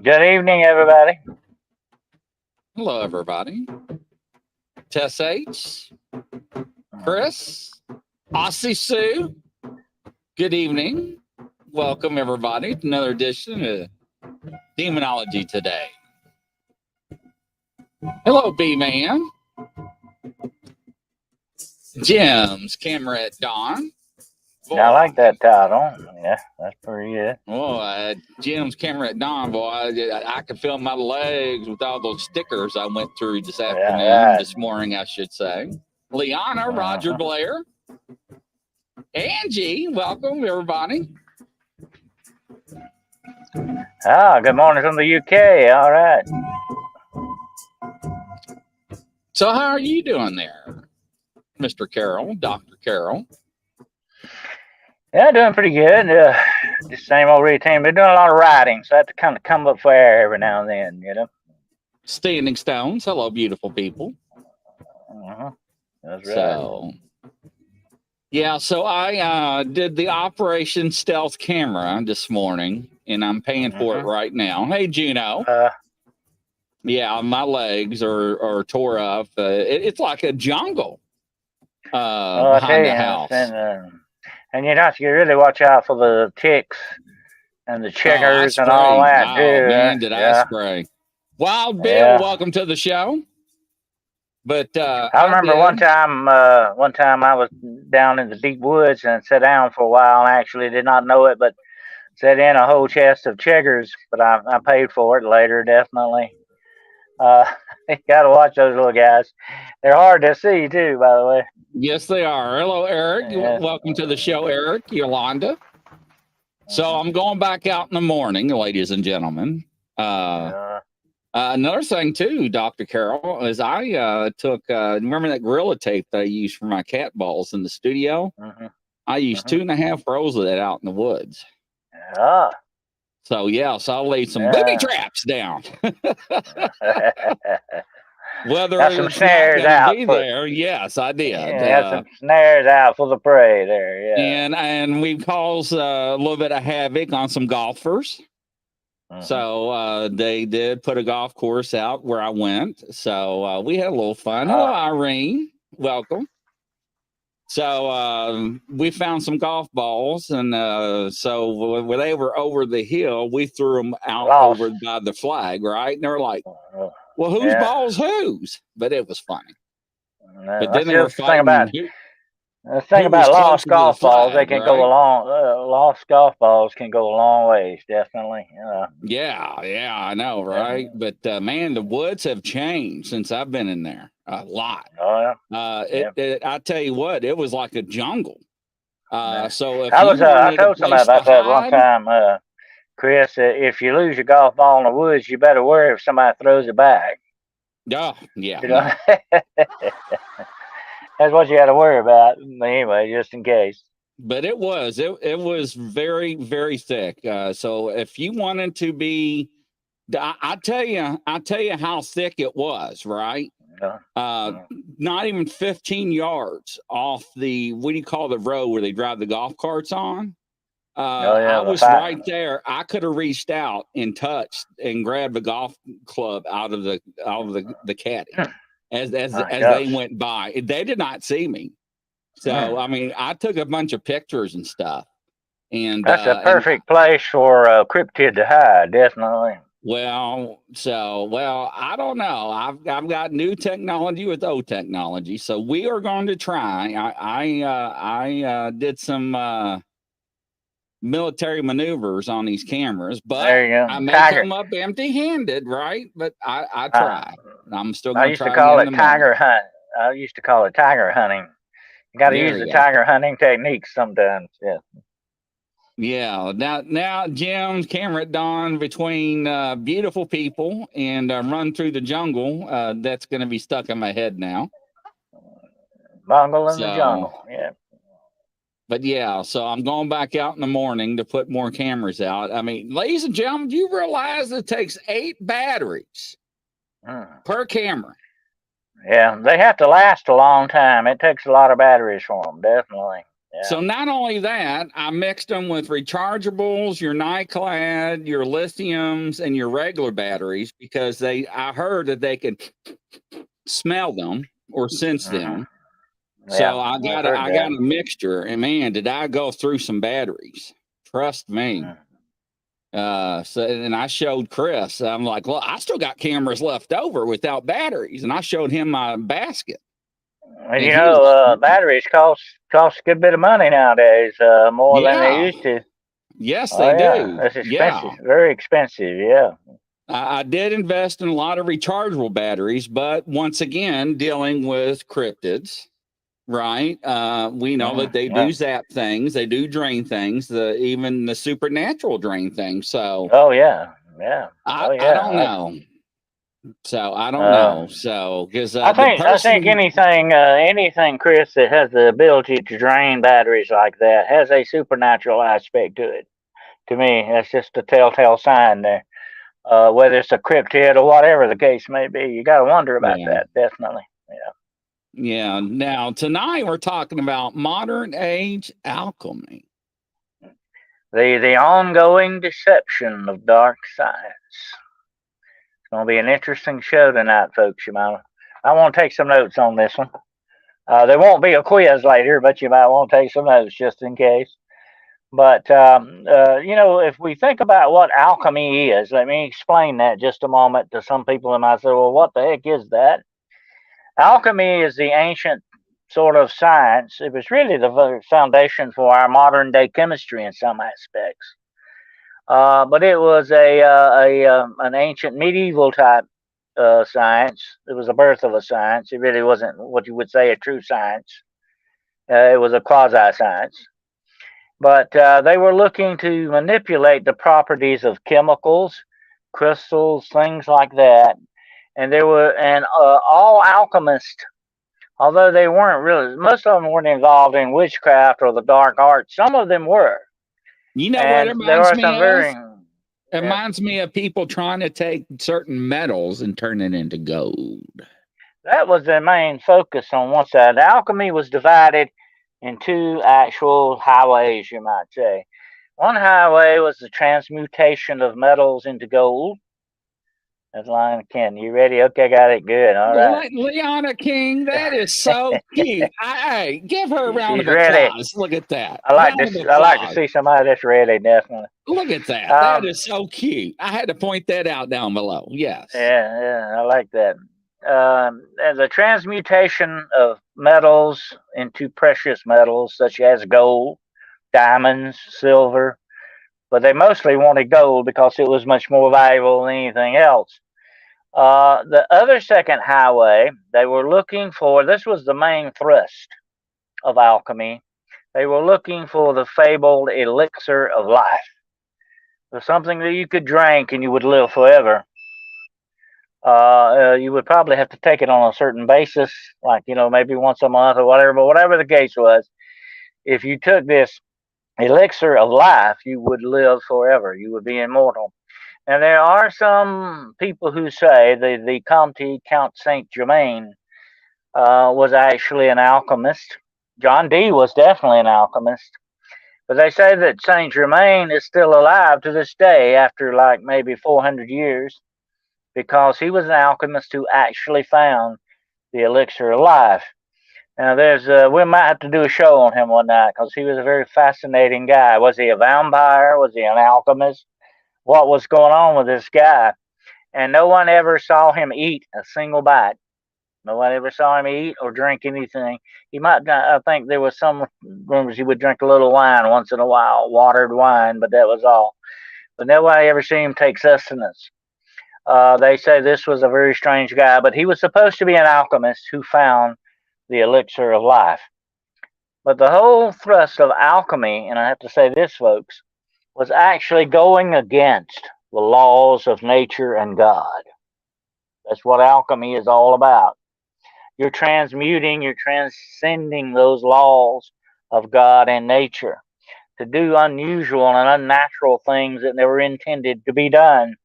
Good evening, everybody. Hello, everybody. Tess H, Chris, Aussie Sue. Good evening. Welcome, everybody, to another edition of Demonology Today. Hello, B-Man. Jim's camera at dawn. Boy. I like that title. Yeah, that's pretty good. Well, Jim's camera at dawn, boy. I could feel my legs with all those stickers I went through this afternoon, this morning, I should say. Liana, Roger Blair, Angie, welcome, everybody. Good morning from the UK. All right. So how are you doing there, Mr. Carroll, Dr. Carroll? Yeah, doing pretty good. The same old routine. Been doing a lot of writing, so I have to kind of come up for air every now and then, you know. Standing Stones. Hello, beautiful people. That's right. So, yeah, so I did the Operation Stealth camera this morning, and I'm paying for it right now. Hey, Juno. Yeah, my legs are tore up. It's like a jungle behind the house. And you have to really watch out for the ticks and the chiggers and all that, too. Oh, man, did I spray. Wild Bill, welcome to the show. But I remember one time I was down in the deep woods and sat down for a while and actually did not know it, but set in a whole chest of chiggers, but I paid for it later, definitely. You got to watch those little guys. They're hard to see, too, by the way. Yes, they are. Hello, Eric. Welcome to the show, Eric, Yolanda. So I'm going back out in the morning, ladies and gentlemen. Another thing, too, Dr. Carroll, is I took, remember that Gorilla Tape that I used for my cat balls in the studio? I used 2.5 rows of that out in the woods. So, so I laid some booby traps down. Whether got it's some snares out be there, yes, I did. Got some snares out for the prey there, And we caused a little bit of havoc on some golfers. So they did put a golf course out where I went. So we had a little fun. Hello, Irene. Welcome. So we found some golf balls, and so when they were over the hill, we threw them out over by the flag, right? And they're like, well, whose balls whose? But it was funny. But then they were fighting. The thing about lost golf balls, they can go a long. Lost golf balls can go a long ways, definitely. Yeah, I know, right? But man, the woods have changed since I've been in there a lot. I tell you what, it was like a jungle. So if I told somebody about that one time, Chris. If you lose your golf ball in the woods, you better worry if somebody throws it back. Oh, yeah. You know? That's what you got to worry about. Anyway, just in case. But it was very, very thick. So if you wanted to be, I tell you how thick it was, right? Not even 15 yards off the, what do you call the road where they drive the golf carts on? I was right there. I could have reached out and touched and grabbed a golf club out of the caddy. As they went by, they did not see me. So I mean, I took a bunch of pictures and stuff. And that's a perfect place for a cryptid to hide, definitely. Well, I don't know. I've got new technology with old technology, so we are going to try. I did some military maneuvers on these cameras, but I may come up empty-handed, right? But I try. I'm still going to try. I used to call it tiger hunt. I used to call it tiger hunting. You got to use the tiger hunting techniques sometimes. Yeah. Now, Jim's camera at dawn between beautiful people and run through the jungle. That's going to be stuck in my head now. Bungle in the jungle. Yeah. But so I'm going back out in the morning to put more cameras out. I mean, ladies and gentlemen, do you realize it takes 8 batteries per camera? Yeah, they have to last a long time. It takes a lot of batteries for them, definitely. So not only that, I mixed them with rechargeables, your NiClad, your lithiums, and your regular batteries because I heard that they could smell them or sense them. So I got a mixture, and man, did I go through some batteries? Trust me. And I showed Chris. I'm like, well, I still got cameras left over without batteries, and I showed him my basket. And you know, batteries cost a good bit of money nowadays, more than they used to. Yes, they do. It's expensive, very expensive. Yeah. I did invest in a lot of rechargeable batteries, but once again, dealing with cryptids, right? We know that they do zap things, they do drain things, even the supernatural drain things. So, I don't know. So I don't know. So because I think anything, Chris, that has the ability to drain batteries like that has a supernatural aspect to it. To me, that's just a telltale sign there. Whether it's a cryptid or whatever the case may be, you got to wonder about that. Definitely. Yeah. Now tonight we're talking about modern age alchemy. The ongoing deception of dark science. It's going to be an interesting show tonight, folks. I want to take some notes on this one. There won't be a quiz later, but you might want to take some notes just in case. But, if we think about what alchemy is, let me explain that just a moment to some people who might say, well, what the heck is that? Alchemy is the ancient sort of science. It was really the foundation for our modern day chemistry in some aspects. But it was an ancient medieval type science. It was the birth of a science. It really wasn't what you would say a true science. It was a quasi science. But they were looking to manipulate the properties of chemicals, crystals, things like that. And all alchemists, although they weren't really, most of them weren't involved in witchcraft or the dark arts. Some of them were. You know what it reminds me of? It reminds me of people trying to take certain metals and turn it into gold. That was their main focus on one side. Alchemy was divided in two actual highways, you might say. One highway was the transmutation of metals into gold. That's Lion King. You ready? Okay, got it. Good. All right. Leona King, that is so cute. Hey, give her a round of applause. Look at that. I like to see somebody that's ready, definitely. Look at that. That is so cute. I had to point that out down below. Yes. Yeah, I like that. The transmutation of metals into precious metals, such as gold, diamonds, silver, but they mostly wanted gold because it was much more valuable than anything else. The other second highway, they were looking for, this was the main thrust of alchemy. They were looking for the fabled elixir of life. It was something that you could drink and you would live forever. You would probably have to take it on a certain basis, like, maybe once a month or whatever, but whatever the case was, if you took this elixir of life, you would live forever. You would be immortal. And there are some people who say the Count Saint Germain was actually an alchemist. John Dee was definitely an alchemist. But they say that Saint Germain is still alive to this day after like maybe 400 years because he was an alchemist who actually found the elixir of life. Now, we might have to do a show on him one night because he was a very fascinating guy. Was he a vampire? Was he an alchemist? What was going on with this guy? And no one ever saw him eat a single bite. No one ever saw him eat or drink anything. I think there was some rumors he would drink a little wine once in a while, watered wine, but that was all. But nobody ever seen him take sustenance. They say this was a very strange guy, but he was supposed to be an alchemist who found the elixir of life. But the whole thrust of alchemy, and I have to say this, folks, was actually going against the laws of nature and God. That's what alchemy is all about. You're transcending those laws of God and nature to do unusual and unnatural things that never intended to be done.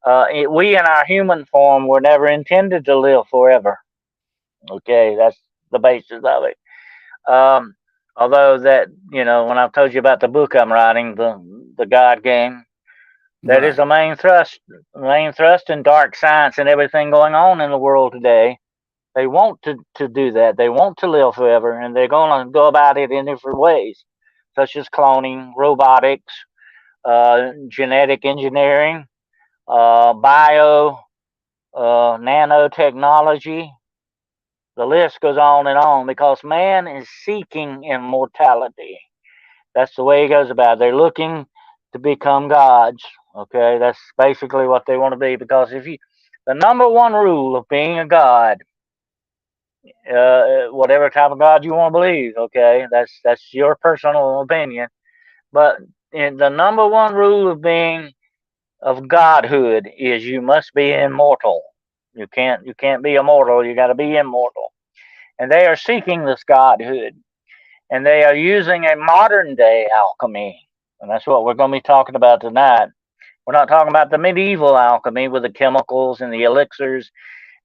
We in our human form were never intended to live forever. Okay, that's the basis of it. Although that, when I've told you about the book I'm writing, the God Game, that is the main thrust in dark science and everything going on in the world today. They want to do that. They want to live forever, and they're going to go about it in different ways, such as cloning, robotics, genetic engineering, bio, nanotechnology. The list goes on and on because man is seeking immortality. That's the way he goes about it. They're looking to become gods. Okay, that's basically what they want to be. Because the number one rule of being a god, whatever type of god you want to believe, okay, that's your personal opinion. But the number one rule of godhood is you must be immortal. You can't be immortal. You got to be immortal. And they are seeking this godhood, and they are using a modern day alchemy, and that's what we're going to be talking about tonight. We're not talking about the medieval alchemy with the chemicals and the elixirs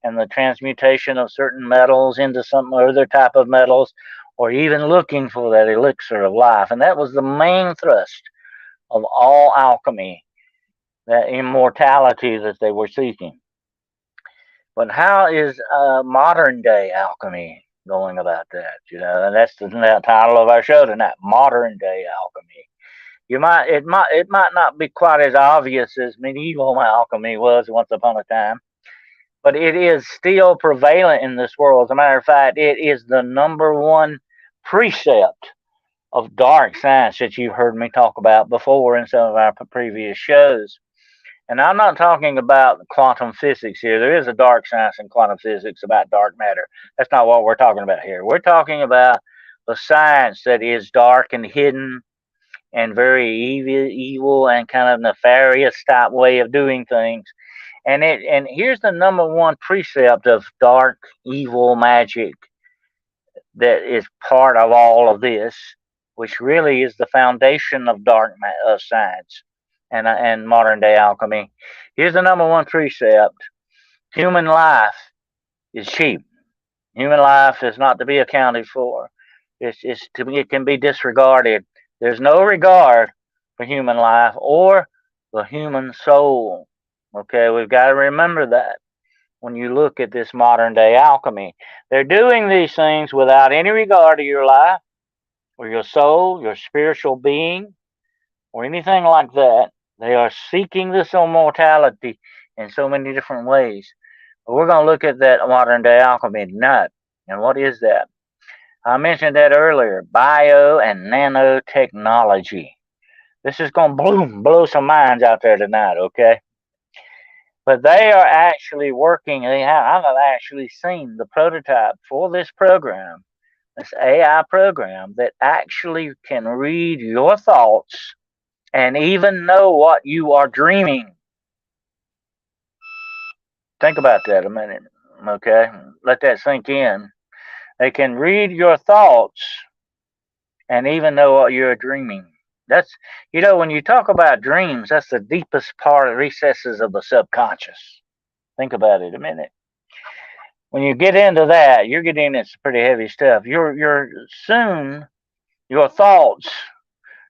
and the transmutation of certain metals into some other type of metals, or even looking for that elixir of life. And that was the main thrust of all alchemy, that immortality that they were seeking. But how is modern day alchemy going about that? And that's the title of our show tonight: modern day alchemy. It might not be quite as obvious as medieval alchemy was once upon a time, but it is still prevalent in this world. As a matter of fact, it is the number one precept of dark science that you've heard me talk about before in some of our previous shows. And I'm not talking about quantum physics here. There is a dark science in quantum physics about dark matter. That's not what we're talking about here. We're talking about the science that is dark and hidden and very evil and kind of nefarious type way of doing things. And here's the number one precept of dark, evil magic that is part of all of this, which really is the foundation of dark science and modern day alchemy. Here's the number one precept: human life is cheap. Human life is not to be accounted for. It can be disregarded. There's no regard for human life or the human soul. Okay, we've got to remember that when you look at this modern day alchemy. They're doing these things without any regard to your life or your soul, your spiritual being, or anything like that. They are seeking this immortality in so many different ways. But we're going to look at that modern day alchemy tonight. And what is that? I mentioned that earlier: bio and nanotechnology. This is going to blow some minds out there tonight, okay? But they are actually working. I've actually seen the prototype for this program, this AI program that actually can read your thoughts and even know what you are dreaming. Think about that a minute, okay? Let that sink in. They can read your thoughts and even know what you're dreaming. That's, when you talk about dreams, that's the deepest part of recesses of the subconscious. Think about it a minute. When you get into that, you're getting into some pretty heavy stuff. Your thoughts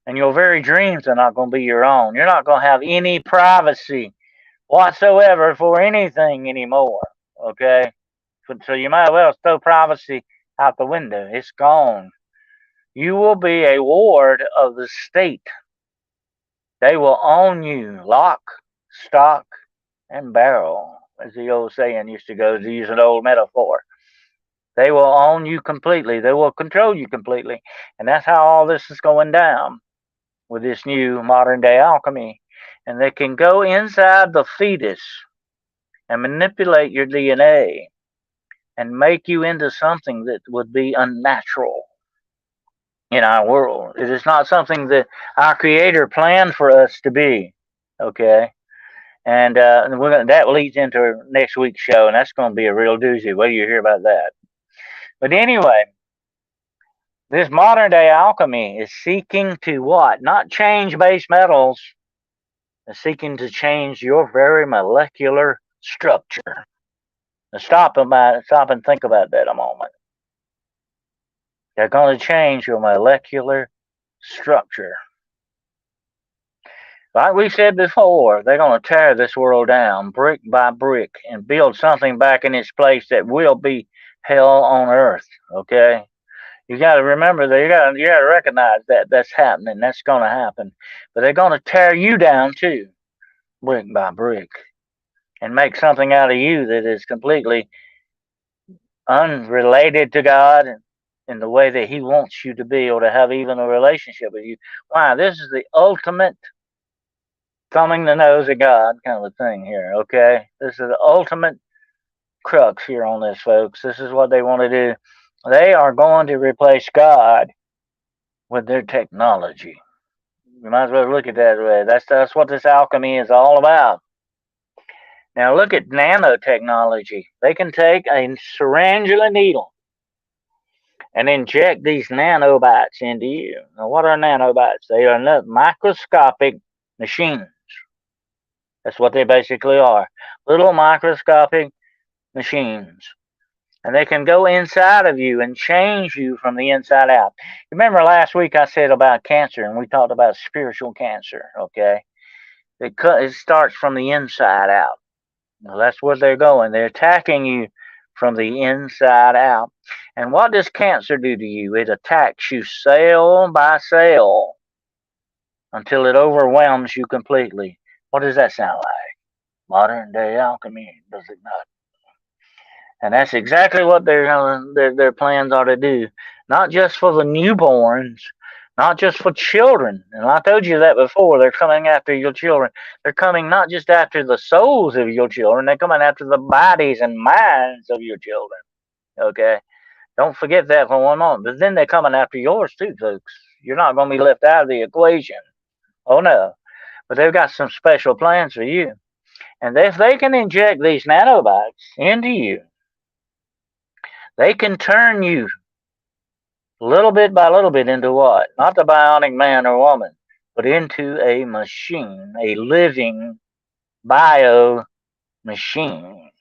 and your very dreams are not going to be your own. You're not going to have any privacy whatsoever for anything anymore. Okay, so you might as well throw privacy out the window. It's gone. You will be a ward of the state. They will own you, lock, stock, and barrel, as the old saying used to go, to use an old metaphor. They will own you completely. They will control you completely. And that's how all this is going down with this new modern day alchemy. And they can go inside the fetus and manipulate your DNA and make you into something that would be unnatural in our world. It is not something that our Creator planned for us to be. Okay? And that leads into next week's show, and that's going to be a real doozy. Wait till you hear about that. But anyway, this modern day alchemy is seeking to what? Not change base metals. It's seeking to change your very molecular structure. Now stop and think about that a moment. They're going to change your molecular structure. Like we said before, they're going to tear this world down brick by brick and build something back in its place that will be hell on earth. Okay? You got to remember that you got to recognize that that's happening. That's going to happen. But they're going to tear you down too, brick by brick, and make something out of you that is completely unrelated to God and in the way that He wants you to be or to have even a relationship with you. Why? This is the ultimate thumbing the nose at God kind of a thing here, okay? This is the ultimate crux here on this, folks. This is what they want to do. They are going to replace God with their technology. You might as well look at that way. That's what this alchemy is all about. Now look at nanotechnology. They can take a syringe and a needle and inject these nanobots into you. Now what are nanobots? They are microscopic machines. That's what they basically are. Little microscopic machines. And they can go inside of you and change you from the inside out. Remember last week I said about cancer and we talked about spiritual cancer, okay? It starts from the inside out. Now that's where they're going. They're attacking you from the inside out. And what does cancer do to you? It attacks you cell by cell until it overwhelms you completely. What does that sound like? Modern day alchemy, does it not? And that's exactly what their plans are to do. Not just for the newborns, not just for children. And I told you that before. They're coming after your children. They're coming not just after the souls of your children. They're coming after the bodies and minds of your children. Okay? Don't forget that for one moment. But then they're coming after yours too, folks. You're not going to be left out of the equation. Oh, no. But they've got some special plans for you. And if they can inject these nanobots into you, they can turn you little bit by little bit into what? Not the bionic man or woman, but into a machine, a living bio machine.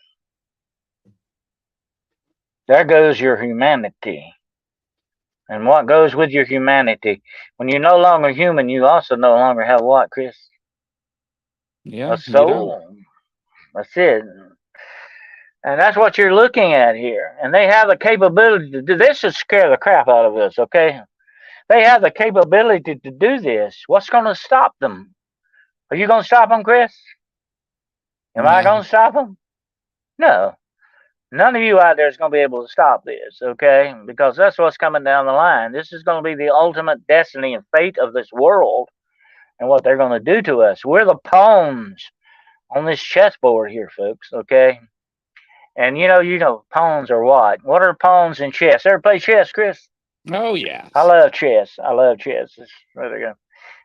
There goes your humanity. And what goes with your humanity? When you're no longer human, you also no longer have what, Chris? Yeah. A soul. That's it. And that's what you're looking at here. And they have the capability to do this. Should scare the crap out of us, okay? They have the capability to do this. What's going to stop them? Are you going to stop them, Chris? Am I going to stop them? No. None of you out there is going to be able to stop this, okay? Because that's what's coming down the line. This is going to be the ultimate destiny and fate of this world and what they're going to do to us. We're the pawns on this chessboard here, folks, okay? And you know, pawns are what? What are pawns in chess? Ever play chess, Chris? Oh, yeah. I love chess. There we go.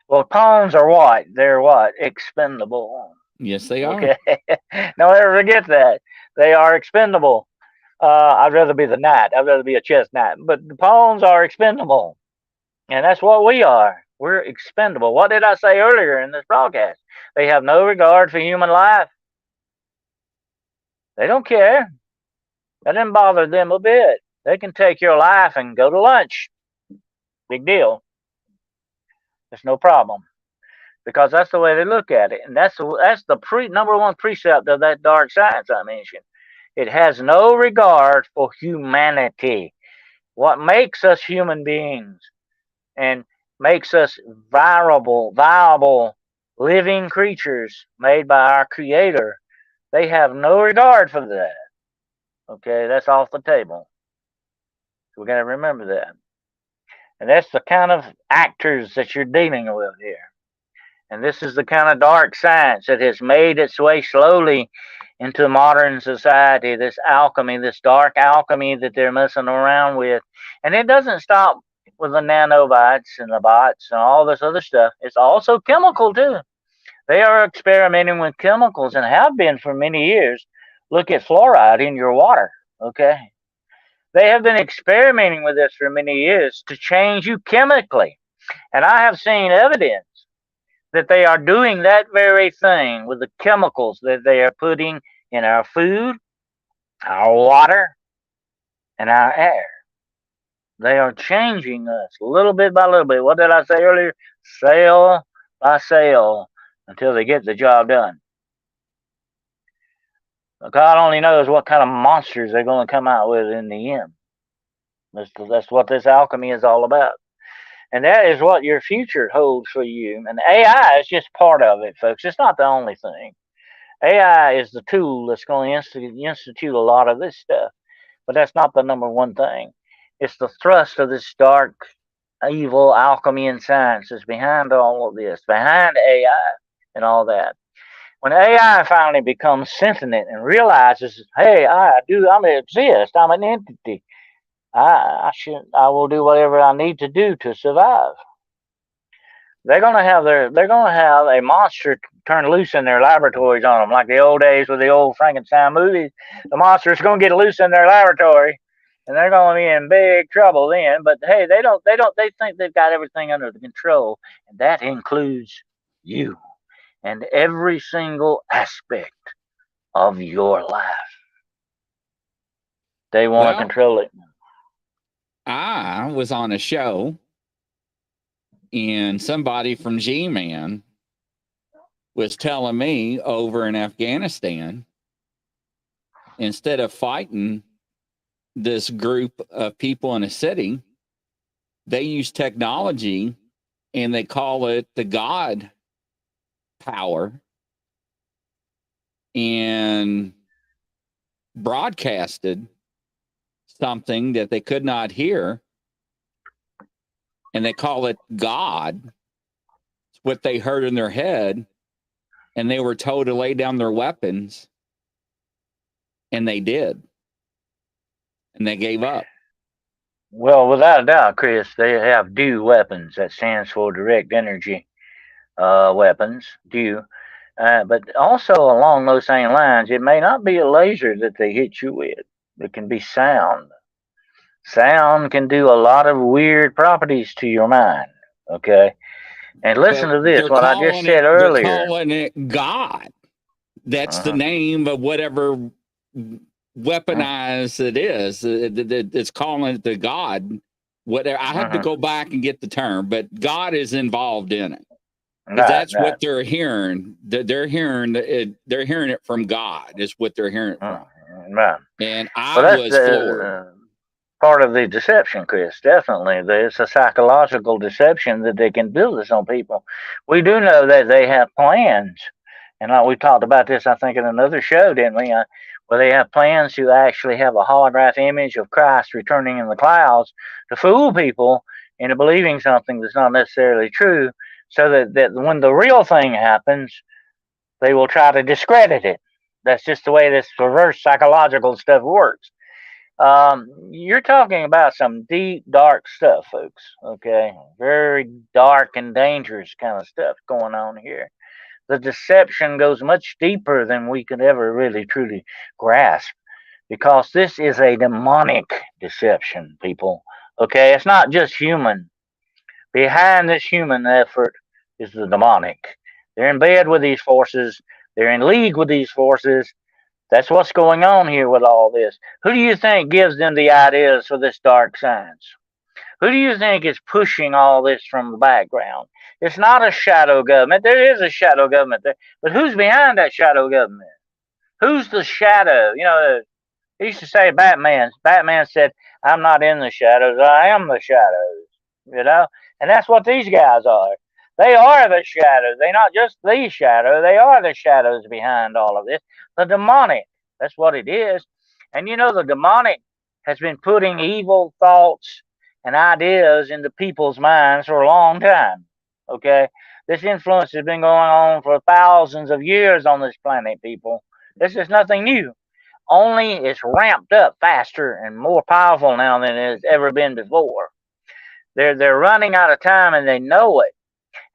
Well, pawns are what? They're what? Expendable. Yes, they are. Okay. Don't ever forget that. They are expendable. I'd rather be the knight. I'd rather be a chess knight. But the pawns are expendable. And that's what we are. We're expendable. What did I say earlier in this broadcast? They have no regard for human life. They don't care. That didn't bother them a bit. They can take your life and go to lunch. Big deal. There's no problem. Because that's the way they look at it. And that's the number one precept of that dark science I mentioned. It has no regard for humanity. What makes us human beings and makes us viable, living creatures made by our Creator, they have no regard for that. Okay, that's off the table. We got to remember that. And that's the kind of actors that you're dealing with here. And this is the kind of dark science that has made its way slowly into modern society, this alchemy, this dark alchemy that they're messing around with. And it doesn't stop with the nanobots and the bots and all this other stuff. It's also chemical too. They are experimenting with chemicals and have been for many years. Look at fluoride in your water, okay? They have been experimenting with this for many years to change you chemically. And I have seen evidence that they are doing that very thing with the chemicals that they are putting in our food, our water, and our air. They are changing us little bit by little bit. What did I say earlier? Sale by sale until they get the job done. God only knows what kind of monsters they're going to come out with in the end. That's what this alchemy is all about. And that is what your future holds for you. And AI is just part of it, folks. It's not the only thing. AI is the tool that's going to institute a lot of this stuff. But that's not the number one thing. It's the thrust of this dark, evil alchemy and science that's behind all of this, behind AI and all that. When AI finally becomes sentient and realizes, hey, I exist, I'm an entity. I will do whatever I need to do to survive. They're gonna have a monster turn loose in their laboratories on them, like the old days with the old Frankenstein movies. The monster's gonna get loose in their laboratory, and they're gonna be in big trouble then. But hey, they think they've got everything under control, and that includes you and every single aspect of your life. They want to control it. I was on a show, and somebody from G-Man was telling me over in Afghanistan, instead of fighting this group of people in a city, they use technology and they call it the God power, and broadcasted something that they could not hear, and they call it God. It's what they heard in their head, and they were told to lay down their weapons, and they did, and they gave up. Well, without a doubt, Chris, they have DEW weapons. That stands for direct energy weapons, DEW. But also along those same lines, it may not be a laser that they hit you with. It can be sound. Sound can do a lot of weird properties to your mind. Okay, and listen to this. What I just said earlier. They're calling it God. That's the name of whatever weaponized it is. It's calling it the God. Whatever. I have to go back and get the term, but God is involved in it. That's what they're hearing. They're hearing it. They're hearing it from God. Is what they're hearing from. Right. And I was floored. Part of the deception, Chris. Definitely, it's a psychological deception that they can build this on people. We do know that they have plans, and we talked about this, I think, in another show, didn't we? Where they have plans to actually have a holograph image of Christ returning in the clouds to fool people into believing something that's not necessarily true, so that when the real thing happens, they will try to discredit it. That's just the way this reverse psychological stuff works. You're talking about some deep, dark stuff, folks. Okay, very dark and dangerous kind of stuff going on here. The deception goes much deeper than we could ever really truly grasp, because this is a demonic deception, people. Okay, it's not just human. Behind this human effort is the demonic. They're in bed with these forces. They're in league with these forces. That's what's going on here with all this. Who do you think gives them the ideas for this dark science? Who do you think is pushing all this from the background? It's not a shadow government. There is a shadow government there. But who's behind that shadow government? Who's the shadow? You know, he used to say Batman. Batman said, I'm not in the shadows. I am the shadows. You know? And that's what these guys are. They are the shadows. They're not just the shadow. They are the shadows behind all of this. The demonic. That's what it is. And you know, the demonic has been putting evil thoughts and ideas into people's minds for a long time. Okay? This influence has been going on for thousands of years on this planet, people. This is nothing new. Only it's ramped up faster and more powerful now than it has ever been before. They're running out of time, and they know it.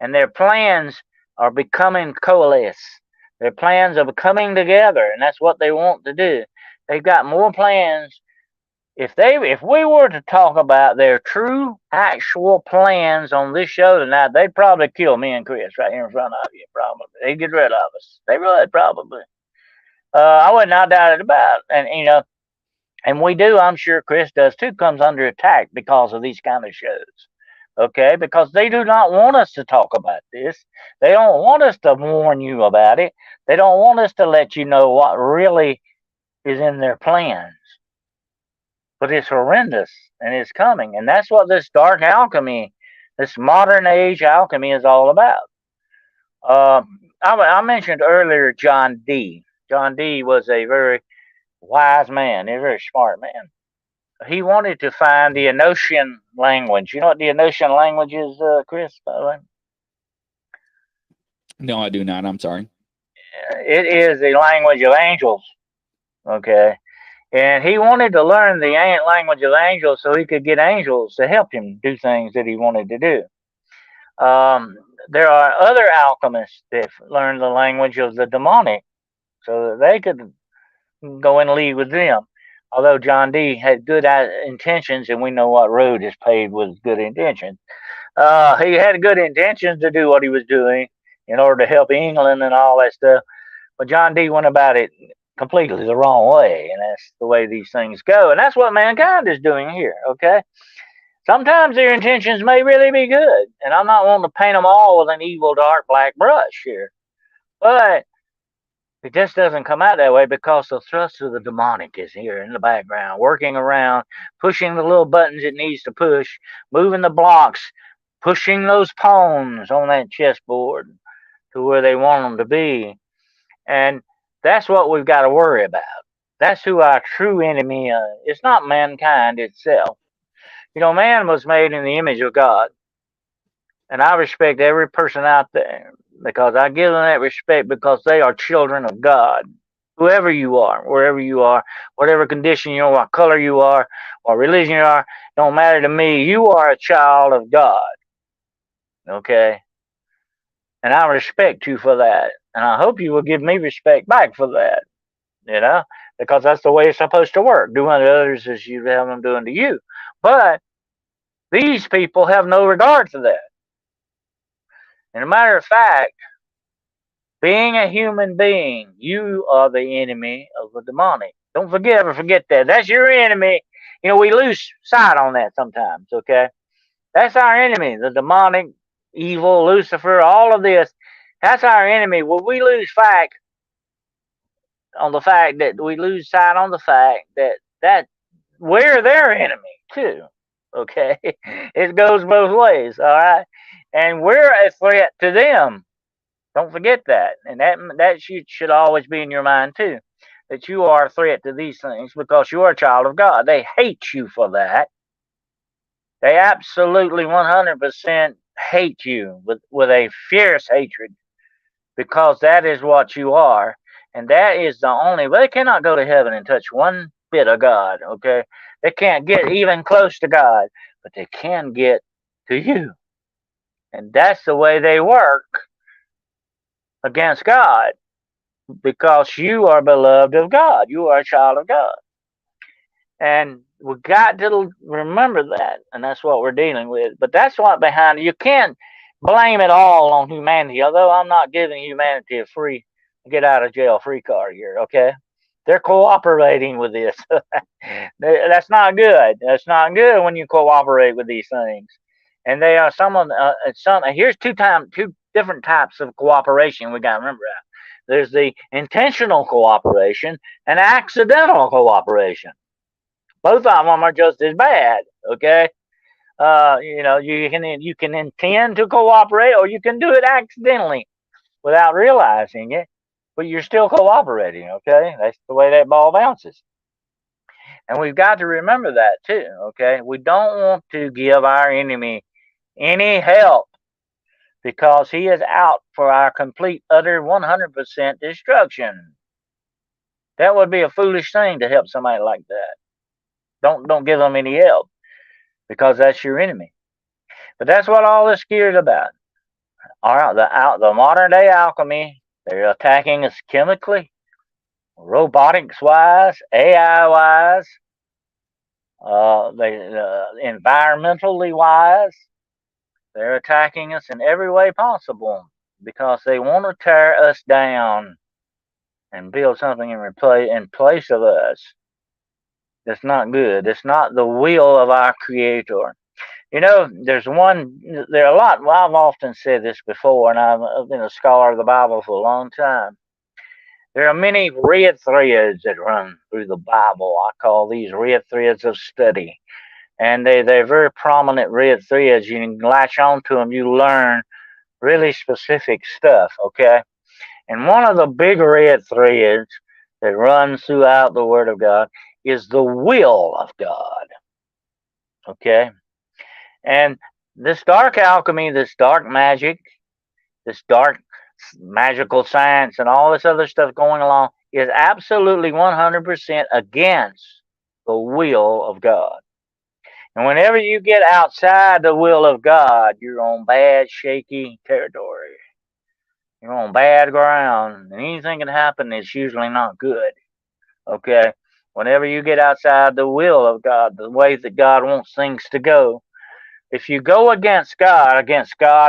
And their plans are becoming coalesce. Their plans are coming together, and that's what they want to do. They've got more plans. If we were to talk about their true, actual plans on this show tonight, they'd probably kill me and Chris right here in front of you. Probably they'd get rid of us. They would probably. I would not doubt it about. And you know, And we do, I'm sure Chris does too, comes under attack because of these kind of shows. Okay, because they do not want us to talk about this. They don't want us to warn you about it. They don't want us to let you know what really is in their plans. But it's horrendous and it's coming. And that's what this dark alchemy, this modern age alchemy is all about. I mentioned earlier John Dee. John Dee was a very wise man, a very smart man. He wanted to find the Enochian language. You know what the Enochian language is, Chris, by the way? No, I do not. I'm sorry. It is the language of angels. Okay. And he wanted to learn the language of angels so he could get angels to help him do things that he wanted to do. There are other alchemists that learn the language of the demonic so that they could go in league with them. Although John Dee had good intentions, and we know what road is paved with good intentions, he had good intentions to do what he was doing in order to help England and all that stuff. But John Dee went about it completely the wrong way, and that's the way these things go. And that's what mankind is doing here, okay? Sometimes their intentions may really be good, and I'm not wanting to paint them all with an evil, dark, black brush here. But it just doesn't come out that way because the thrust of the demonic is here in the background, working around, pushing the little buttons it needs to push, moving the blocks, pushing those pawns on that chessboard to where they want them to be. And that's what we've got to worry about. That's who our true enemy is. It's not mankind itself. You know, man was made in the image of God. And I respect every person out there because I give them that respect because they are children of God. Whoever you are, wherever you are, whatever condition you are, what color you are, what religion you are, don't matter to me. You are a child of God. Okay? And I respect you for that. And I hope you will give me respect back for that. You know? Because that's the way it's supposed to work. Do unto others as you have them do unto you. But these people have no regard for that. And a matter of fact, being a human being, you are the enemy of the demonic. Don't ever forget that. That's your enemy. You know, we lose sight on that sometimes, okay? That's our enemy, the demonic, evil, Lucifer, all of this. That's our enemy. Well, we lose sight on the fact that we're their enemy too. Okay? It goes both ways, all right? And we're a threat to them. Don't forget that. And that should always be in your mind too. That you are a threat to these things because you are a child of God. They hate you for that. They absolutely 100% hate you with a fierce hatred because that is what you are. And that is the only way. They cannot go to heaven and touch one bit of God, okay? They can't get even close to God, but they can get to you. And that's the way they work against God because you are beloved of God. You are a child of God. And we've got to remember that. And that's what we're dealing with. But that's what behind it. You can't blame it all on humanity, although I'm not giving humanity a free get out of jail free card here, okay? They're cooperating with this. That's not good. That's not good when you cooperate with these things. And they are some. Here's two different types of cooperation we got to remember that. There's the intentional cooperation and accidental cooperation. Both of them are just as bad. Okay, you know, you can intend to cooperate, or you can do it accidentally without realizing it, but you're still cooperating. Okay, that's the way that ball bounces. And we've got to remember that too. Okay, we don't want to give our enemy any help because he is out for our complete, utter 100% destruction. That would be a foolish thing to help somebody like that. Don't give them any help because that's your enemy. But that's what all this gear is about. All right, the modern day alchemy, they're attacking us chemically, robotics wise, AI wise, environmentally wise. They're attacking us in every way possible because they want to tear us down and build something in place of us. It's not good. It's not the will of our Creator. You know, there are a lot, well, I've often said this before, and I've been a scholar of the Bible for a long time. There are many red threads that run through the Bible. I call these red threads of study. And they're very prominent red threads. You can latch onto them, you learn really specific stuff, okay? And one of the big red threads that runs throughout the Word of God is the will of God, okay? And this dark alchemy, this dark magic, this dark magical science, and all this other stuff going along is absolutely 100% against the will of God. And whenever you get outside the will of God, you're on bad, shaky territory. You're on bad ground, and anything can happen that's usually not good. Okay? Whenever you get outside the will of God, the way that God wants things to go, if you go against God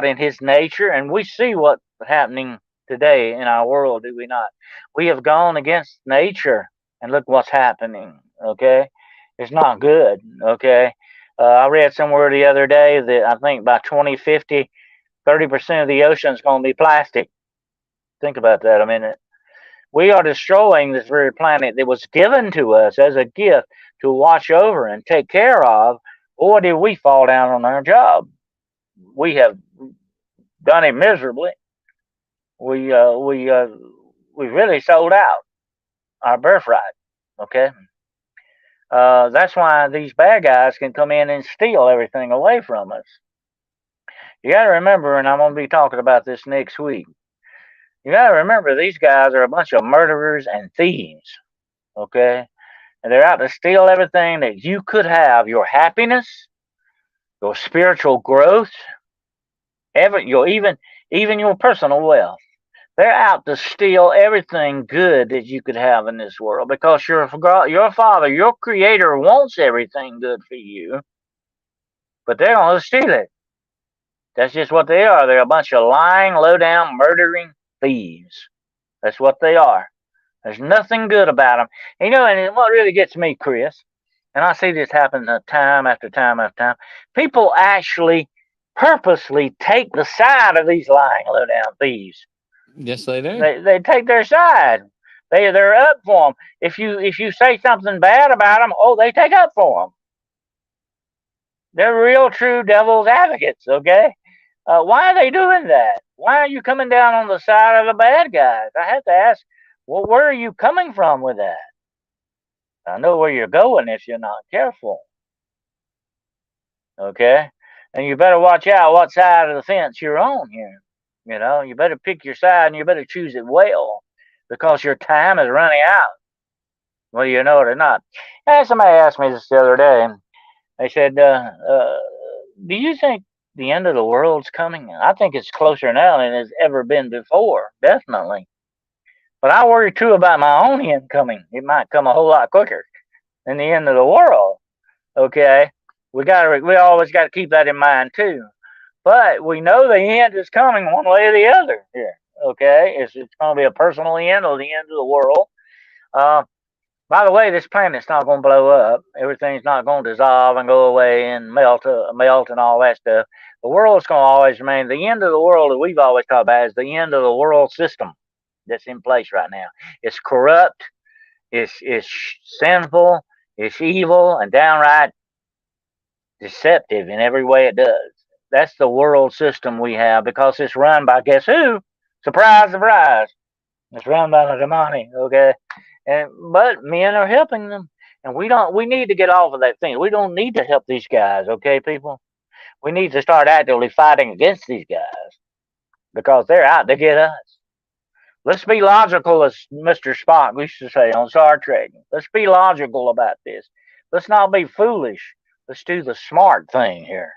and His nature, and we see what's happening today in our world, do we not? We have gone against nature, and look what's happening. Okay? It's not good. Okay? I read somewhere the other day that I think by 2050, 30% of the ocean is going to be plastic. Think about that a minute. We are destroying this very planet that was given to us as a gift to watch over and take care of. Boy, did we fall down on our job. We have done it miserably. We really sold out our birthright. Okay, that's why these bad guys can come in and steal everything away from us. You got to remember, and I'm going to be talking about this next week. You got to remember, these guys are a bunch of murderers and thieves. Okay, and they're out to steal everything that you could have: your happiness, your spiritual growth, even your personal wealth. They're out to steal everything good that you could have in this world because your Father, your Creator, wants everything good for you, but they're going to steal it. That's just what they are. They're a bunch of lying, low-down, murdering thieves. That's what they are. There's nothing good about them. And, and what really gets me, Chris, and I see this happen time after time after time, people actually purposely take the side of these lying, low-down thieves. Yes, they do. They take their side. They're up for them. If you say something bad about them, they take up for them. They're real true devil's advocates. Okay, why are they doing that? Why are you coming down on the side of the bad guys? I have to ask. Well, where are you coming from with that? I know where you're going if you're not careful. Okay, and you better watch out what side of the fence you're on here. You better pick your side and you better choose it well because your time is running out. Whether you know it or not. And somebody asked me this the other day. They said, do you think the end of the world's coming? I think it's closer now than it's ever been before, definitely. But I worry too about my own end coming. It might come a whole lot quicker than the end of the world. Okay? We always got to keep that in mind too. But we know the end is coming one way or the other here. Okay, it's going to be a personal end or the end of the world. By the way, this planet's not going to blow up. Everything's not going to dissolve and go away and melt and all that stuff. The world's going to always remain. The end of the world that we've always talked about is the end of the world system that's in place right now. It's corrupt. It's sinful. It's evil and downright deceptive in every way it does. That's the world system we have because it's run by guess who? Surprise, surprise. It's run by the demonic, okay? But men are helping them. And we need to get off of that thing. We don't need to help these guys, okay, people? We need to start actively fighting against these guys because they're out to get us. Let's be logical, as Mr. Spock used to say on Star Trek. Let's be logical about this. Let's not be foolish. Let's do the smart thing here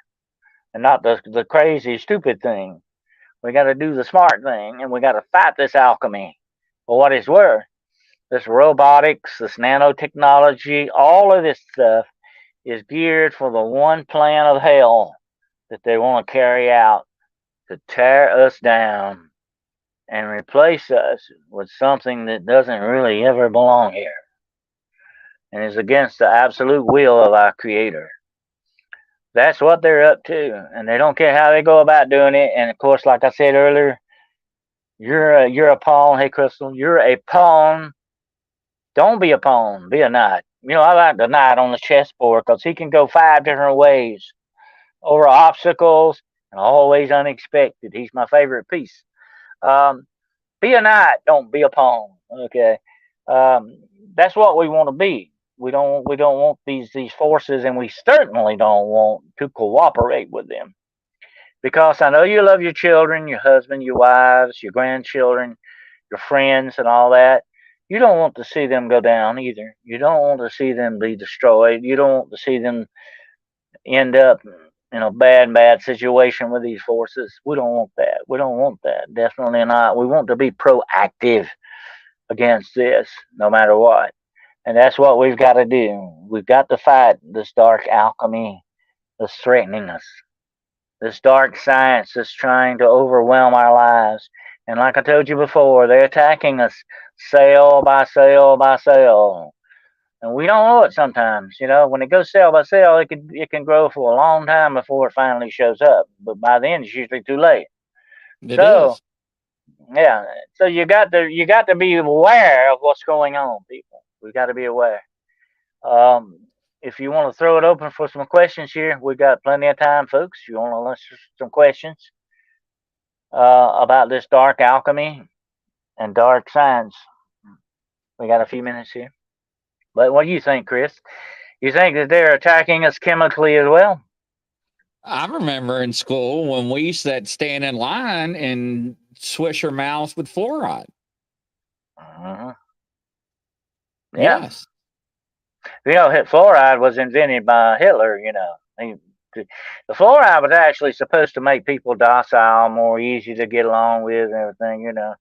and not the crazy, stupid thing. We got to do the smart thing, and we got to fight this alchemy for what it's worth. This robotics, this nanotechnology, all of this stuff is geared for the one plan of hell that they want to carry out to tear us down and replace us with something that doesn't really ever belong here. and is against the absolute will of our Creator. That's what they're up to, and they don't care how they go about doing it. And of course, like I said earlier, you're a pawn. Hey, Crystal, you're a pawn. Don't be a pawn. Be a knight. You know, I like the knight on the chessboard because he can go 5 different ways over obstacles and always unexpected. He's my favorite piece. Um, be a knight. Don't be a pawn. Okay, um, that's what we want to be. We don't want these forces, and we certainly don't want to cooperate with them. Because I know you love your children, your husband, your wives, your grandchildren, your friends, and all that. You don't want to see them go down either. You don't want to see them be destroyed. You don't want to see them end up in a bad situation with these forces. We don't want that. We don't want that. Definitely not. We want to be proactive against this, no matter what. And that's what we've got to do. We've got to fight this dark alchemy that's threatening us, this dark science that's trying to overwhelm our lives. And like I told you before, they're attacking us cell by cell by cell. And we don't know it sometimes. You know, when it goes cell by cell, it can grow for a long time before it finally shows up. But by then, it's usually too late. It So, is. yeah. So you got to be aware of what's going on, people. We got to be aware. Um, if you want to throw it open for some questions here, we got plenty of time, folks. You want to answer some questions about this dark alchemy and dark science? We got a few minutes here. But what do you think, Chris? You think that they're attacking us chemically as well? I remember in school when we used to stand in line and swish our mouths with fluoride. Uh-huh. Yeah. Yes. You know, fluoride was invented by Hitler, you know. The fluoride was actually supposed to make people docile, more easy to get along with and everything, you know.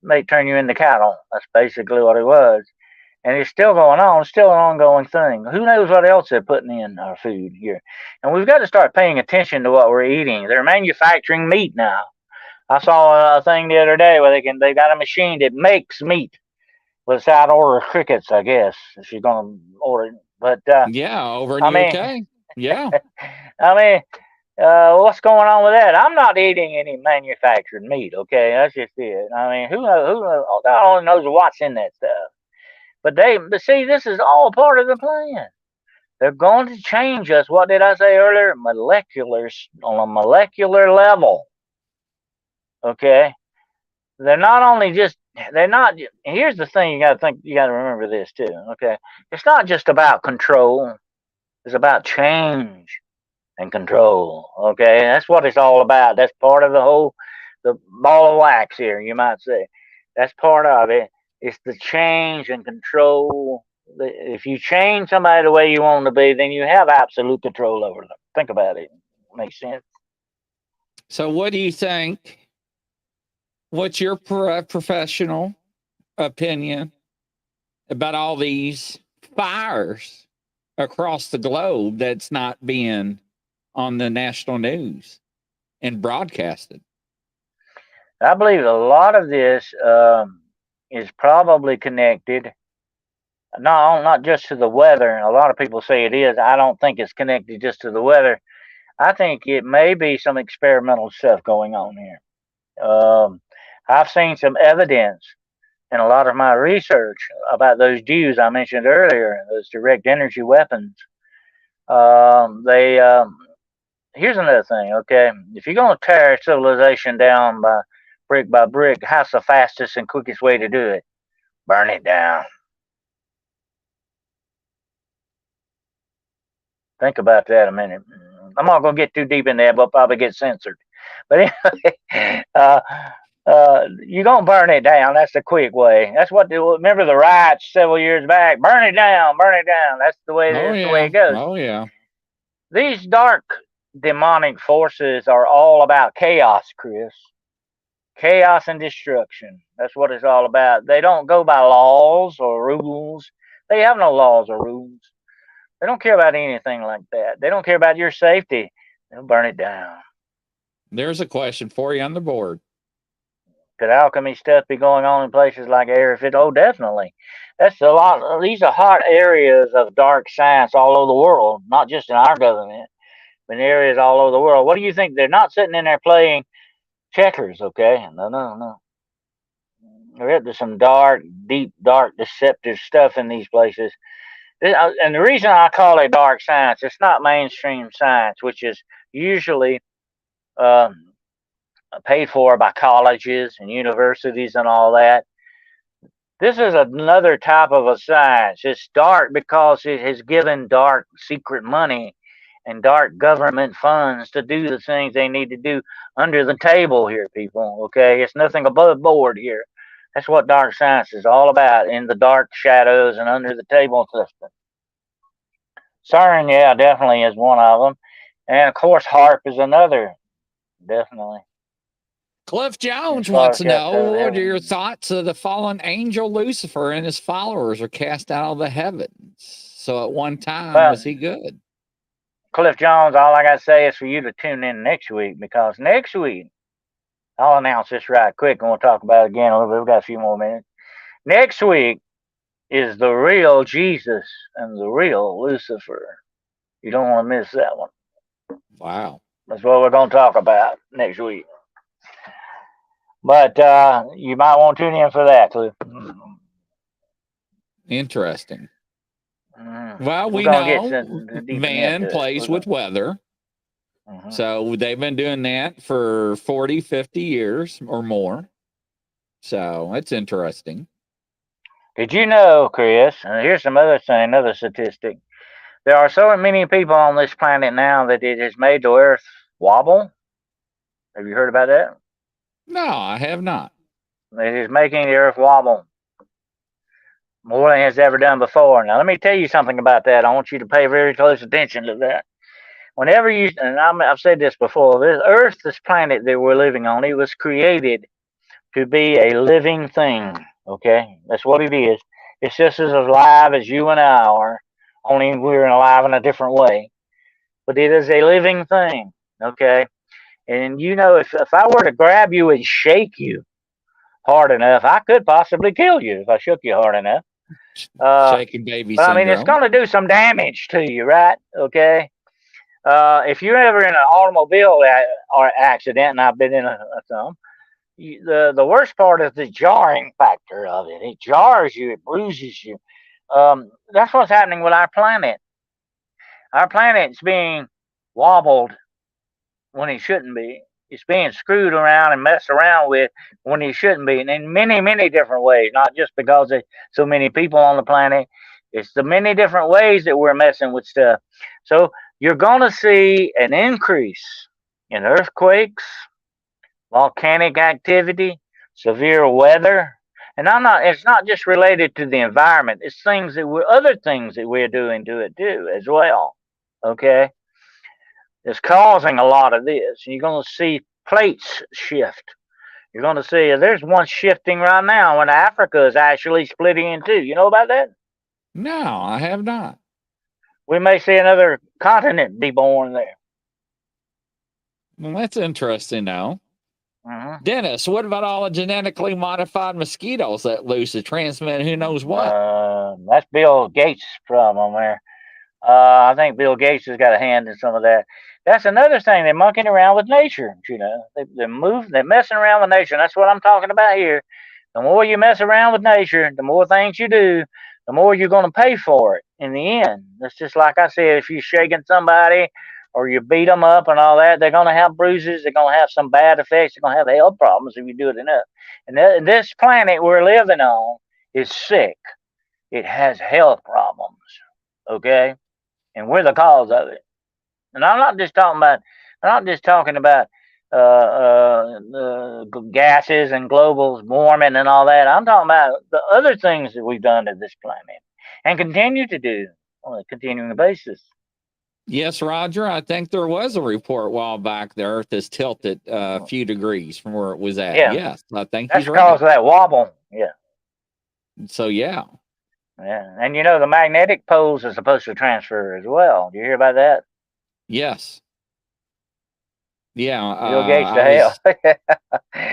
May turn you into cattle. That's basically what it was. And it's still going on. It's still an ongoing thing. Who knows what else they're putting in our food here? And we've got to start paying attention to what we're eating. They're manufacturing meat now. I saw a thing the other day where they got a machine that makes meat without order crickets, I guess, if you're going to order it. But Yeah, over in I mean, UK. Yeah. I mean, what's going on with that? I'm not eating any manufactured meat. Okay, that's just it. I mean, who knows? God only knows what's in that stuff. But see, this is all part of the plan. They're going to change us. What did I say earlier? On a molecular level. Okay, they're not only just they're not. Here's the thing: you got to remember this too. Okay, it's not just about control. It's about change and control. Okay, that's what it's all about. That's part of the ball of wax here, you might say. That's part of it. It's the change and control. If you change somebody the way you want them to be, then you have absolute control over them. Think about it. Makes sense. So, what do you think? What's your professional opinion about all these fires across the globe that's not being on the national news and broadcasted? I believe a lot of this is probably connected. No, not just to the weather. A lot of people say it is. I don't think it's connected just to the weather. I think it may be some experimental stuff going on here. Um, I've seen some evidence in a lot of my research about those Jews I mentioned earlier, those direct energy weapons. They Here's another thing. Okay, if you're going to tear civilization down by brick, how's the fastest and quickest way to do it? Burn it down. Think about that a minute. I'm not going to get too deep in there, but probably get censored. But anyway, you're going to burn it down. That's the quick way. That's what remember the riots several years back. Burn it down, burn it down. That's the way. Oh, That's the way yeah. it goes. Oh, yeah. These dark demonic forces are all about chaos, Chris. Chaos and destruction. That's what it's all about. They don't go by laws or rules. They have no laws or rules. They don't care about anything like that. They don't care about your safety. They'll burn it down. There's a question for you on the board. Could alchemy stuff be going on in places like Area 50? Oh, definitely. That's a lot. These are hot areas of dark science all over the world, not just in our government, but in areas all over the world. What do you think? They're not sitting in there playing checkers, okay? No, no, no. They're up to some dark, deep, dark, deceptive stuff in these places. And the reason I call it dark science, it's not mainstream science, which is usually um, paid for by colleges and universities and all that. This is another type of a science. It's dark because it has given dark secret money and dark government funds to do the things they need to do under the table here, people. Okay, it's nothing above board here. That's what dark science is all about, in the dark shadows and under the table system. CERN, yeah, definitely is one of them. And of course, HARP is another, definitely. Cliff Jones wants to know, what are your thoughts of the fallen angel Lucifer and his followers are cast out of the heavens? So at one time, was he good? Cliff Jones, all I got to say is for you to tune in next week, because next week, I'll announce this right quick and we'll talk about it again a little bit. We've got a few more minutes. Next week is the real Jesus and the real Lucifer. You don't want to miss that one. Wow. That's what we're going to talk about next week. But you might want to tune in for that, Cliff. Interesting. Well, we know man plays with weather. So they've been doing that for 40, 50 years or more. So it's interesting. Did you know, Chris, and here's some other thing, another statistic. There are so many people on this planet now that it has made the Earth wobble. Have you heard about that? No, I have not. It is making the Earth wobble more than it's ever done before. Now, let me tell you something about that. I want you to pay very close attention to that. Whenever you, and I've said this before, this Earth, this planet that we're living on, it was created to be a living thing. Okay, that's what it is. It's just as alive as you and I are, only we're alive in a different way. But it is a living thing. Okay, and you know, if I were to grab you and shake you hard enough, I could possibly kill you if I shook you hard enough. Shaking baby syndrome. I mean, it's going to do some damage to you, right? Okay. If you're ever in an automobile or accident, and I've been in some, the worst part is the jarring factor of it. It jars you, it bruises you. That's what's happening with our planet. Our planet's being wobbled when it shouldn't be. It's being screwed around and messed around with when it shouldn't be, and in many, many different ways. Not just because there's so many people on the planet. It's the many different ways that we're messing with stuff. So you're going to see an increase in earthquakes, volcanic activity, severe weather. And it's not just related to the environment. It's other things that we're doing to it too, as well. Okay? It's causing a lot of this. You're going to see plates shift. You're going to see, there's one shifting right now when Africa is actually splitting in two. You know about that? No, I have not. We may see another continent be born there. Well, that's interesting now. Dennis, what about all the genetically modified mosquitoes that loose to transmit who knows what? That's Bill Gates' problem there. I think Bill Gates has got a hand in some of that. That's another thing. They're monkeying around with nature. You know, they're messing around with nature. That's what I'm talking about here. The more you mess around with nature, the more things you do, the more you're going to pay for it in the end. That's just like I said, if you're shaking somebody or you beat them up and all that, they're going to have bruises. They're going to have some bad effects. They're going to have health problems if you do it enough. And this planet we're living on is sick. It has health problems. Okay? And we're the cause of it. And I'm not just talking about gases and global warming and all that. I'm talking about the other things that we've done to this planet and continue to do on a continuing basis. Yes, Roger. I think there was a report a while back. The Earth is tilted a few degrees from where it was at. Yeah. Yes, I think that's he's right. That's because of that wobble. Yeah. So, yeah. Yeah. And you know, the magnetic poles are supposed to transfer as well. Do you hear about that? Yes. Yeah, Bill Gates to I hell. was.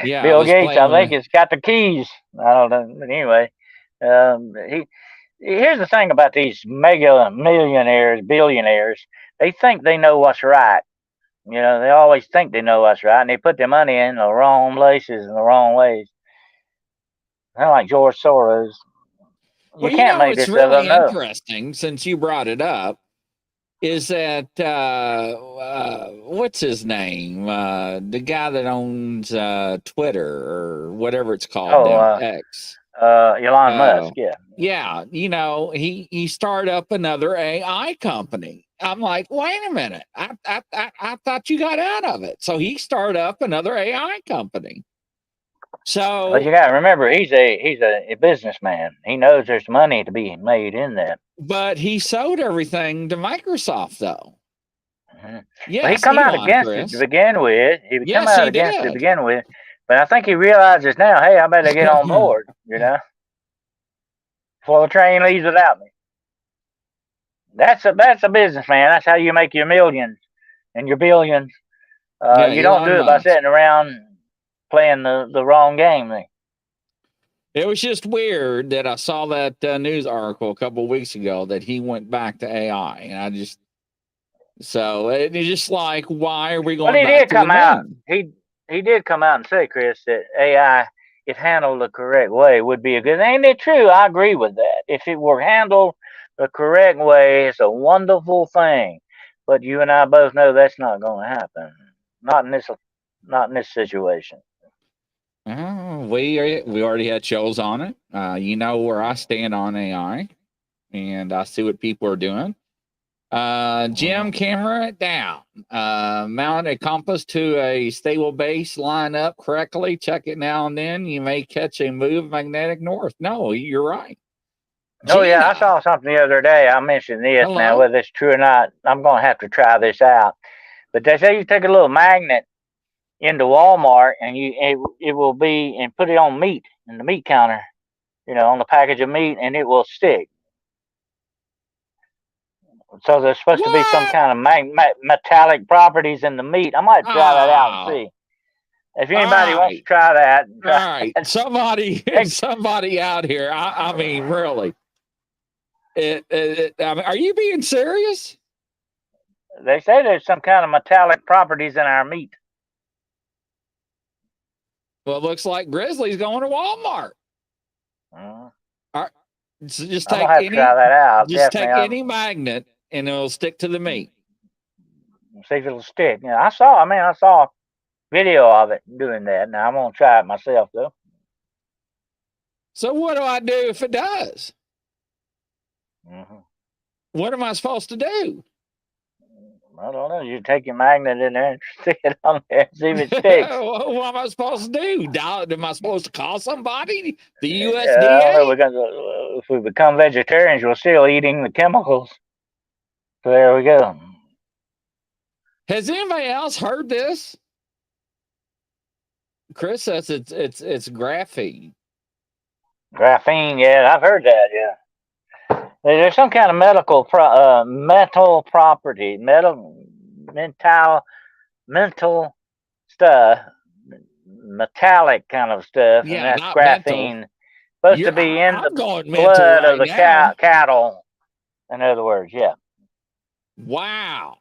Yeah, I Bill was Gates, playing I with think, it. has got the keys. I don't know. But anyway, he. Here's the thing about these mega millionaires, billionaires. They think they know what's right. You know, they always think they know what's right, and they put their money in the wrong places in the wrong ways. Kind of like George Soros. You Well, you can't know, make it's this stuff up. really No. interesting since you brought it up. Is that what's his name? The guy that owns Twitter or whatever it's called Oh, now, X. Elon Musk. Uh, Yeah. yeah, you know, he started up another AI company. I'm like, wait a minute, I thought you got out of it. So he started up another AI company. But you So, got to remember, he's a businessman. He knows there's money to be made in that. but he sold everything to Microsoft, though. Mhm. Well, he Yes, come out Elon, against it to Chris. begin with. He come Yes, out he against it to did. begin with. But I think he realizes now, hey, I better get on board. You know, before the train leaves without me. That's a businessman. That's how you make your millions and your billions. Yeah, You don't Elon do it by Musk. sitting around playing the wrong game. It was just weird that I saw that news article a couple of weeks ago that he went back to AI, and I just it's just like, why are we Well, going he back did to the come out. moon? He did come out and say, Chris, that AI, if handled the correct way, would be a good. Ain't it true? I agree with that. If it were handled the correct way, it's a wonderful thing. But you and I both know that's not going to happen. Not in this. Not in this situation. We already had shows on it. You know where I stand on AI, and I see what people are doing. Jim, Mhm. camera it down. Mount a compass to a stable base, line up correctly, check it now and then. You may catch a move magnetic north. No, you're right. Oh yeah, I Gina, saw something the other day. I mentioned this now, hello. whether it's true or not. I'm going to have to try this out. But they say you take a little magnet into Walmart and it will be and put it on meat in the meat counter, on the package of meat, and it will stick. So there's supposed to be some What? kind of metallic properties in the meat. I might try that out and Oh, see. If all anybody wants to right. try that, All try right. that. Somebody, They, somebody out here. I mean, really. I mean, are you being serious? they say there's some kind of metallic properties in our meat. Well, it looks like Grizzly's going to Walmart. Mm, All right. So I'm gonna have to try that out. just Definitely. take any magnet and it'll stick to the meat. See if it'll stick. I saw video of it doing that. Now I'm gonna try it myself though. So what do I do if it does? Hmm. What am I supposed to do? I don't know. You take your magnet in there and stick it on there and see if it sticks. What am I supposed to do? Am I supposed to call somebody? The I don't know. USDA? If we become vegetarians, we're still eating the chemicals. So there we go. Has anybody else heard this? Chris says it's graphene. Graphene, yeah, I've heard that. Yeah, there's some kind of metal property, mental stuff, metallic kind of stuff, and Yeah, that's not mental. graphene. Supposed to be in the I'm going mental blood of right the now. cattle. In other words, yeah. Wow.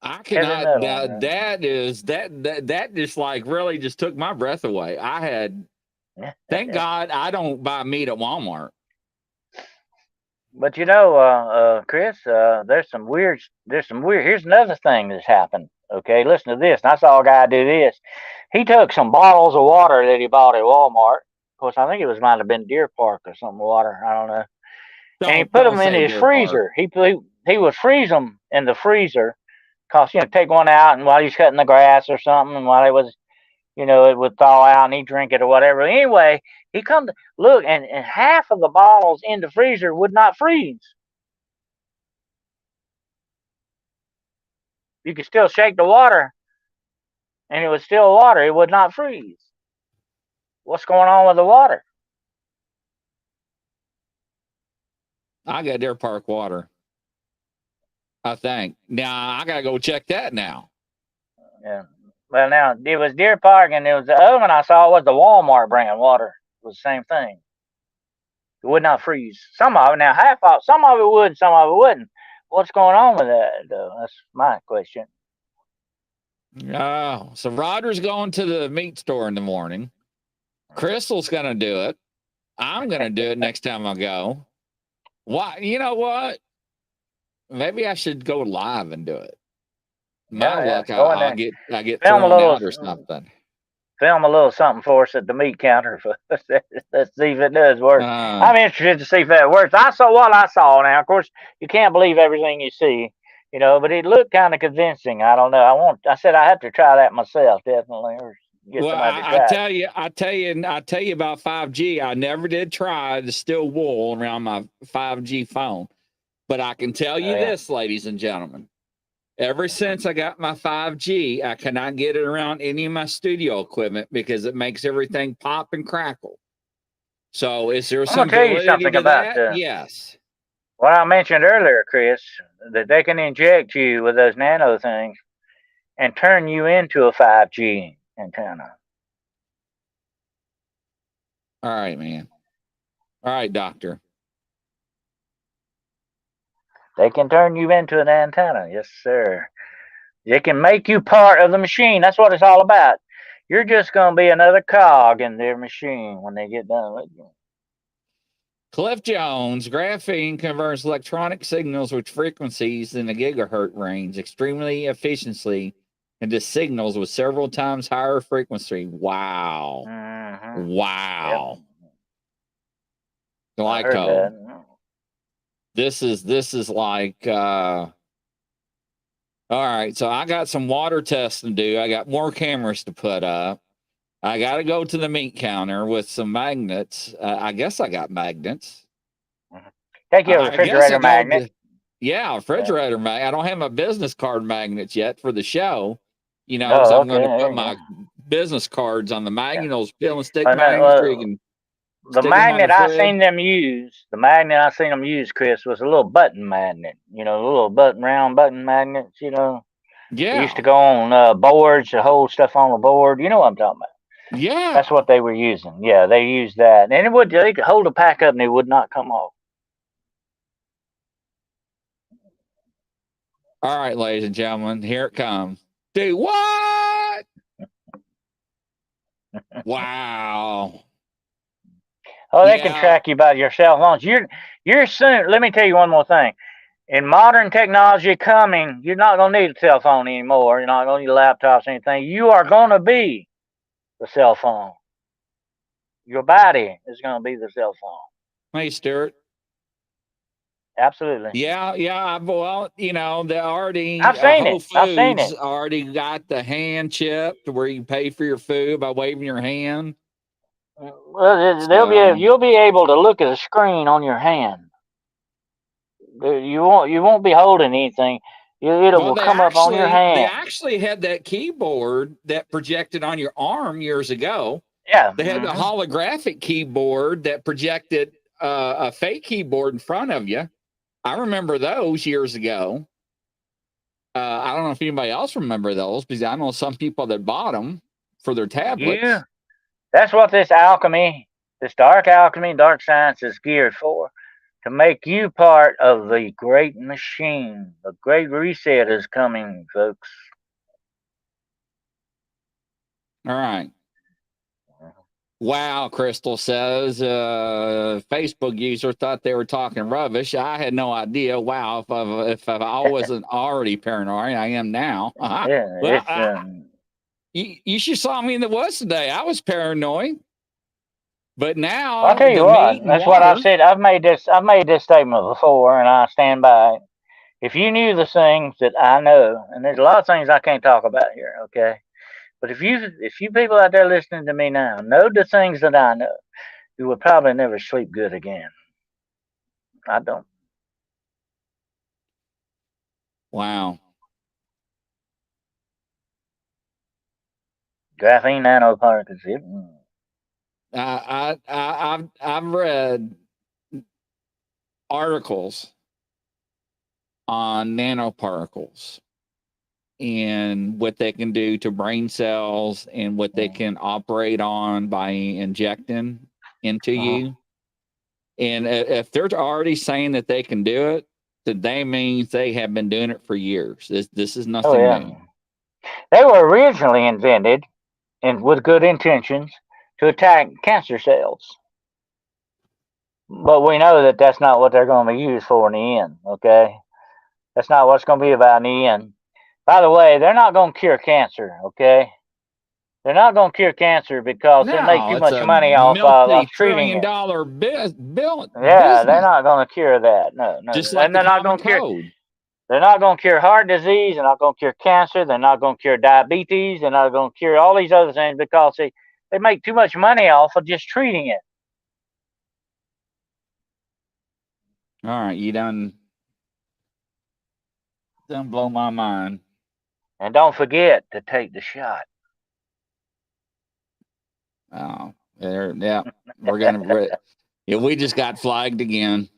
I Heavy cannot. metal. That just like really just took my breath away. Thank God I don't buy meat at Walmart. But Chris, there's some weird. Here's another thing that's happened. Okay, listen to this. And I saw a guy do this. He took some bottles of water that he bought at Walmart. Of course, I think might have been Deer Park or some water. I don't know. And he put Don't them in say his Deer Park. freezer. He would freeze them in the freezer. Cause take one out and while he's cutting the grass or something, and while he was it would thaw out and he'd drink it or whatever. Anyway, he come to look and half of the bottles in the freezer would not freeze. You could still shake the water and it was still water. It would not freeze. What's going on with the water? I got Deer Park water. I think. Now I gotta go check that now. Yeah. Well, now it was Deer Park, and it was the other one I saw was the Walmart brand water. It was the same thing. It would not freeze. Some of it now, some of it would, some of it wouldn't. What's going on with that, though? That's my question. Oh, so Roger's going to the meat store in the morning. Crystal's going to do it. I'm going to do it next time I go. Why? You know what? Maybe I should go live and do it. My luck, I get thrown out or something. Film a little something for us at the meat counter. Let's see if it does work. I'm interested to see if that works. I saw what I saw. Now, of course, you can't believe everything you see, you know, but it looked kind of convincing. I don't know. I said I have to try that myself, definitely, or get somebody to try. I tell you about 5G. I never did try to steal wool around my 5G phone, but I can tell you this, ladies and gentlemen. Ever since I got my 5G, I cannot get it around any of my studio equipment because it makes everything pop and crackle. So is there some validity to that? Yes. What I mentioned earlier, Chris, that they can inject you with those nano things and turn you into a 5G antenna. All right, man. All right, doctor. They can turn you into an antenna. Yes, sir. They can make you part of the machine. That's what it's all about. You're just going to be another cog in their machine when they get done with you. Cliff Jones, graphene converts electronic signals with frequencies in the gigahertz range extremely efficiently into signals with several times higher frequency. Wow. Mm-hmm. Wow. Yep. Glyco. This is like all right, so I got some water tests to do. I got more cameras to put up. I got to go to the meat counter with some magnets. I guess I got magnets. Take your refrigerator magnet. Refrigerator magnet. I don't have my business card magnets yet for the show. You know, so I'm going to put my business cards on the magnet, those peel and stick magnets. The magnet I seen them use, Chris, was a little button magnet. You know, a little round button magnets. You know. Yeah. They used to go on boards to hold stuff on the board. You know what I'm talking about? Yeah. That's what they were using. Yeah, they used that. And they could hold a pack up and it would not come off. All right, ladies and gentlemen, here it comes. Do what? Wow. Oh, they can track you by your cell phones. You're soon. Let me tell you one more thing. In modern technology coming, you're not going to need a cell phone anymore. You're not going to need laptops or anything. You are going to be the cell phone. Your body is going to be the cell phone. Hey, Stuart. Absolutely. Yeah. Well, you know, they already. I've seen it. Already got the hand chip to where you pay for your food by waving your hand. Well, you'll be able to look at a screen on your hand. You won't be holding anything. It will come up on your hand. They actually had that keyboard that projected on your arm years ago. Yeah. They had the holographic keyboard that projected a fake keyboard in front of you. I remember those years ago. I don't know if anybody else remember those because I know some people that bought them for their tablets. Yeah. That's what this alchemy, this dark alchemy, dark science is geared for. To make you part of the great machine. The great reset is coming, folks. All right. Wow, Crystal says, Facebook user thought they were talking rubbish. I had no idea. Wow, if I wasn't already paranoid, I am now. You should saw me in the woods today. I was paranoid. But now I'll tell you what. That's what I've said. I've made this statement before, and I stand by it. If you knew the things that I know, and there's a lot of things I can't talk about here, okay? But if you people out there listening to me now know the things that I know, you would probably never sleep good again. I don't. Wow. Graphene nanoparticles. I've read articles on nanoparticles, and what they can do to brain cells and what they can operate on by injecting into you. And if they're already saying that they can do it, then they means they have been doing it for years. This is nothing new. They were originally invented and with good intentions to attack cancer cells. But we know that that's not what they're going to be used for in the end, okay? That's not what it's going to be about in the end. By the way, they're not going to cure cancer, okay? They're not going to cure cancer because they make too much money off treating it. $multi-trillion bill. Yeah, they're not going to cure that. No. Just like and they're not going to cure. They're not going to cure heart disease. They're not going to cure cancer. They're not going to cure diabetes. They're not going to cure all these other things because they make too much money off of just treating it. All right, you done blow my mind. And don't forget to take the shot. Oh, yeah. We're gonna. We just got flagged again.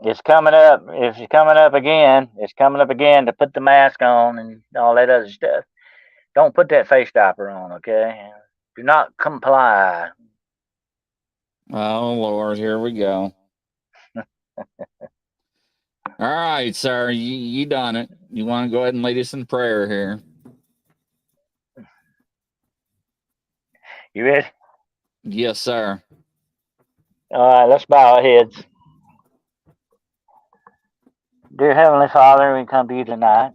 It's coming up. If it's coming up again, it's coming up again to put the mask on and all that other stuff. Don't put that face diaper on, okay? Do not comply. Oh Lord, here we go. All right, sir, you done it. You want to go ahead and lead us in prayer here? You ready? Yes, sir. All right, let's bow our heads. Dear Heavenly Father, we come to you tonight.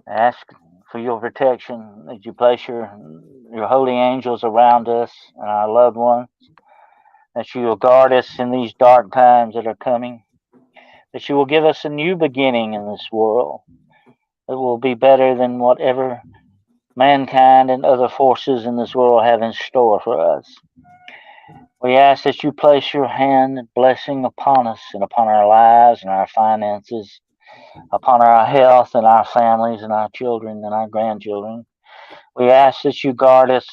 Ask for your protection, that you place your holy angels around us and our loved ones, that you will guard us in these dark times that are coming, that you will give us a new beginning in this world that will be better than whatever mankind and other forces in this world have in store for us. We ask that you place your hand and blessing upon us and upon our lives and our finances, upon our health and our families and our children and our grandchildren. We ask that you guard us,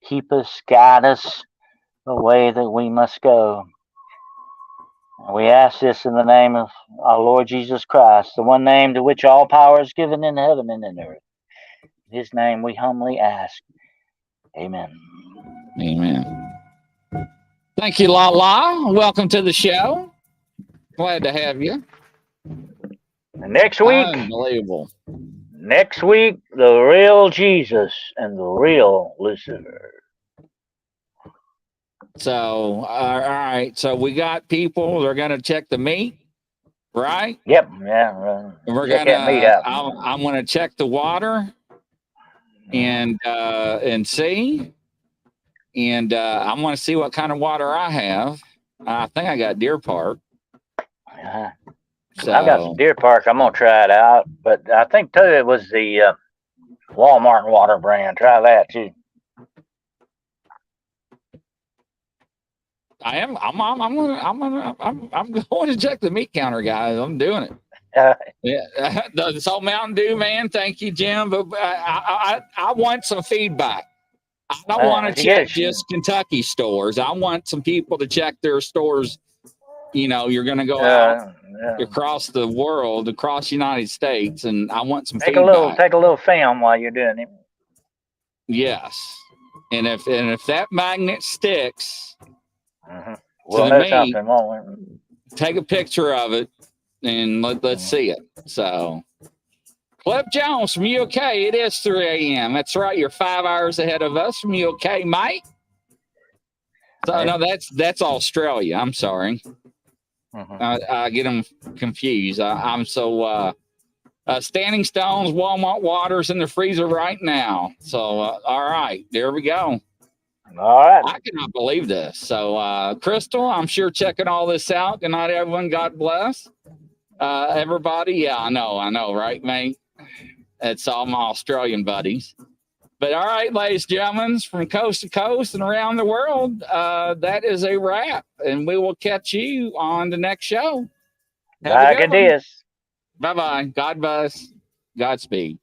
keep us, guide us the way that we must go. And we ask this in the name of our Lord Jesus Christ, the one name to which all power is given in heaven and in earth. In his name we humbly ask. Amen. Amen. Thank you, Lala. Welcome to the show. Glad to have you. Next week. Unbelievable. Next week, the real Jesus and the real Lucifer. So, all right. So we got people. They're going to check the meat, right? Yep. Yeah. We're going to. I'm going to check the water and see. And I want to see what kind of water I have. I think I got Deer Park. So, I've got some Deer Park. I'm going to try it out. But I think, too, it was the Walmart water brand. Try that, too. I'm going to check the meat counter, guys. I'm doing it. Yeah, this whole Mountain Dew, man. Thank you, Jim. But I want some feedback. I don't want to check just Kentucky stores. I want some people to check their stores. You know, you're going to go out across the world, across the United States, and I want some feedback. Take a little film while you're doing it. Yes, and if that magnet sticks, we'll know something, won't we? Take a picture of it and let's see it. So, Cliff Jones from UK, it is 3 a.m. That's right, you're 5 hours ahead of us from UK, mate. So no, that's Australia. I'm sorry. I get them confused. I'm so Standing Stones, Walmart water's in the freezer right now. So all right, there we go. All right. I cannot believe this. So Crystal, I'm sure checking all this out. Good night, everyone. God bless. Everybody. Yeah, I know, right, mate? It's all my Australian buddies. But all right, ladies and gentlemen, from coast to coast and around the world, that is a wrap. And we will catch you on the next show. Have a good one. Bye-bye. God bless. Godspeed.